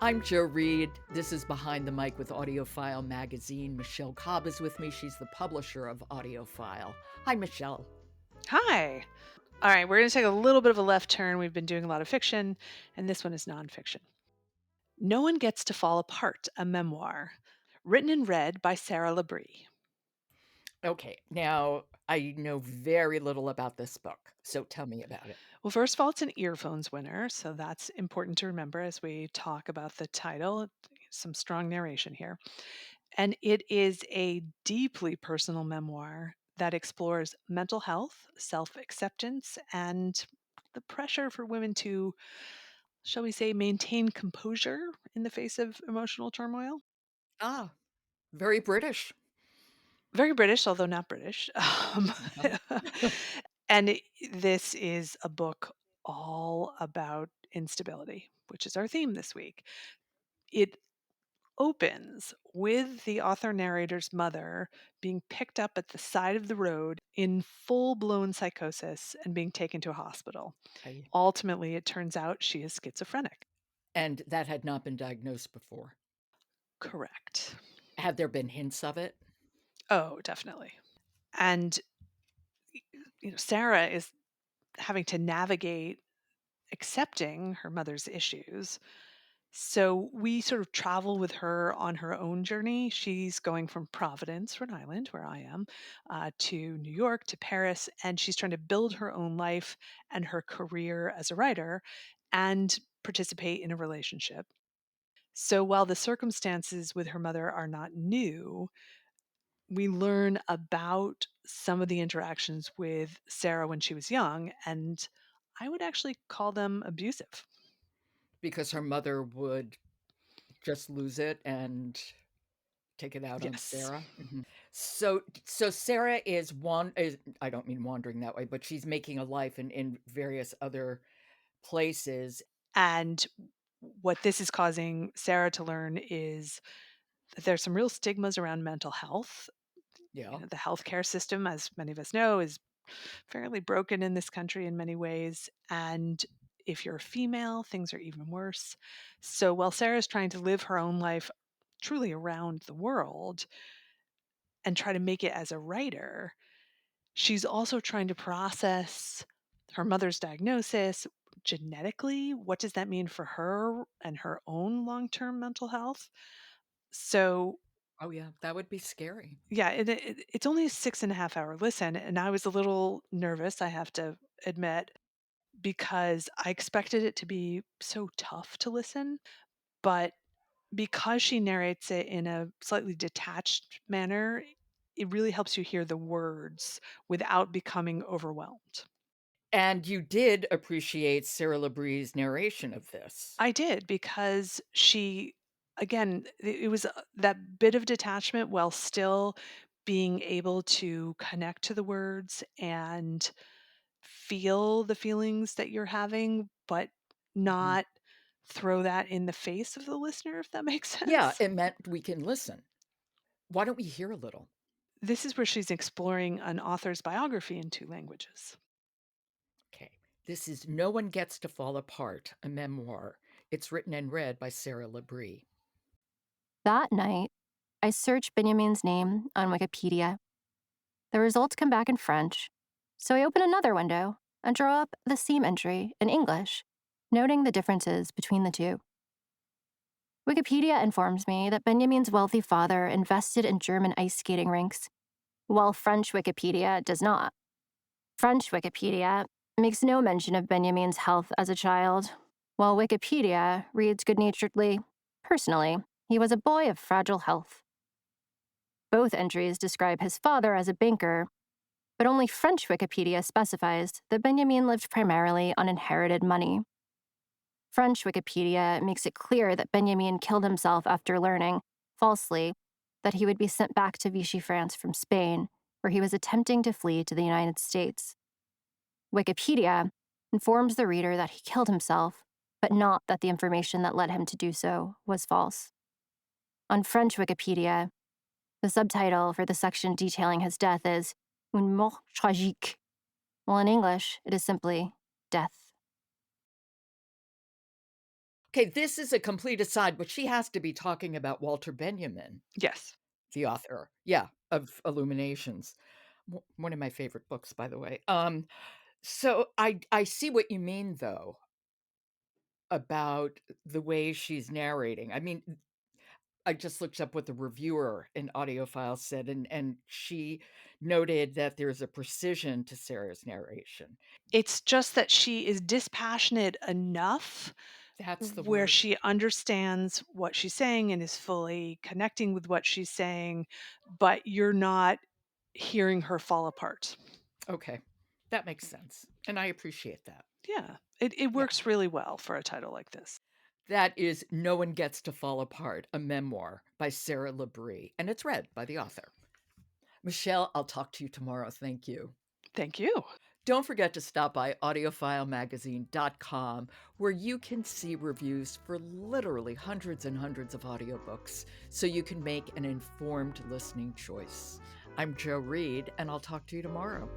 I'm Joe Reed. This is Behind the Mic with AudioFile magazine. Michele Cobb is with me. She's the publisher of AudioFile. Hi, Michele. Hi. All right, we're going to take a little bit of a left turn. We've been doing a lot of fiction, and this one is nonfiction. No One Gets to Fall Apart, a memoir, written and read by Sarah LaBrie. Okay, now I know very little about this book, so tell me about it. Well, first of all, it's an earphones winner, so that's important to remember as we talk about the title. Some strong narration here. And it is a deeply personal memoir that explores mental health, self acceptance, and the pressure for women to, shall we say, maintain composure in the face of emotional turmoil. Ah, very British. Very British, although not British. Uh-huh. And this is a book all about instability, which is our theme this week. It opens with the author narrator's mother being picked up at the side of the road in full blown psychosis and being taken to a hospital. I- Ultimately, it turns out she is schizophrenic. and that had not been diagnosed before. Correct. Had there been hints of it? Oh, definitely. And Sarah is having to navigate accepting her mother's issues. So we sort of travel with her on her own journey. She's going from Providence, Rhode Island, where I am, to New York, to Paris, and she's trying to build her own life and her career as a writer and participate in a relationship. So while the circumstances with her mother are not new, we learn about some of the interactions with Sarah when she was young, and I would actually call them abusive. Because her mother would just lose it and take it out on Yes. Sarah? So Sarah is I don't mean wandering that way, but she's making a life in various other places. And what this is causing Sarah to learn is that there's some real stigmas around mental health. Yeah. The healthcare system, as many of us know, is fairly broken in this country in many ways. And if you're a female, things are even worse. So while Sarah's trying to live her own life truly around the world and try to make it as a writer, she's also trying to process her mother's diagnosis genetically. What does that mean for her and her own long term mental health? So, Oh, yeah, that would be scary. yeah, it's only a 6.5 hour listen. And I was a little nervous, I have to admit, because I expected it to be so tough to listen. But because she narrates it in a slightly detached manner, it really helps you hear the words without becoming overwhelmed. And you did appreciate Sarah LaBrie's narration of this. I did because she, again, it was that bit of detachment while still being able to connect to the words and feel the feelings that you're having, but Mhm. not throw that in the face of the listener, if that makes Yeah, sense. it meant we can listen. Why don't we hear a little? This is where she's exploring an author's biography in two languages. Okay. This is No One Gets to Fall Apart, a memoir. It's written and read by Sarah LaBrie. That night, I search Benjamin's name on Wikipedia. The results come back in French, so I open another window and draw up the same entry in English, noting the differences between the two. Wikipedia informs me that Benjamin's wealthy father invested in German ice skating rinks, while French Wikipedia does not. French Wikipedia makes no mention of Benjamin's health as a child, while Wikipedia reads good naturedly, personally, he was a boy of fragile health. Both entries describe his father as a banker, but only French Wikipedia specifies that Benjamin lived primarily on inherited money. French Wikipedia makes it clear that Benjamin killed himself after learning, falsely, that he would be sent back to Vichy France from Spain, where he was attempting to flee to the United States. Wikipedia informs the reader that he killed himself, but not that the information that led him to do so was false. On French Wikipedia, the subtitle for the section detailing his death is Une mort tragique, while in English, it is simply death. Okay, this is a complete aside, but she has to be talking about Walter Benjamin, Yes. the author, yeah, of Illuminations. One of my favorite books, by the way. So I see what you mean, though, about the way she's narrating. I mean, I just looked up what the reviewer in AudioFile said, and she noted that there's a precision to Sarah's narration. It's just that she is dispassionate enough That's the where word. she understands what she's saying and is fully connecting with what she's saying, but you're not hearing her fall apart. Okay, that makes sense, and I appreciate that. Yeah, it Yeah. works really well for a title like this. That is No One Gets to Fall Apart, a memoir by Sarah LaBrie, and it's read by the author. Michelle, I'll talk to you tomorrow. Thank you. Thank you. Don't forget to stop by audiofilemagazine.com, where you can see reviews for literally hundreds and hundreds of audiobooks, so you can make an informed listening choice. I'm Jo Reed, and I'll talk to you tomorrow.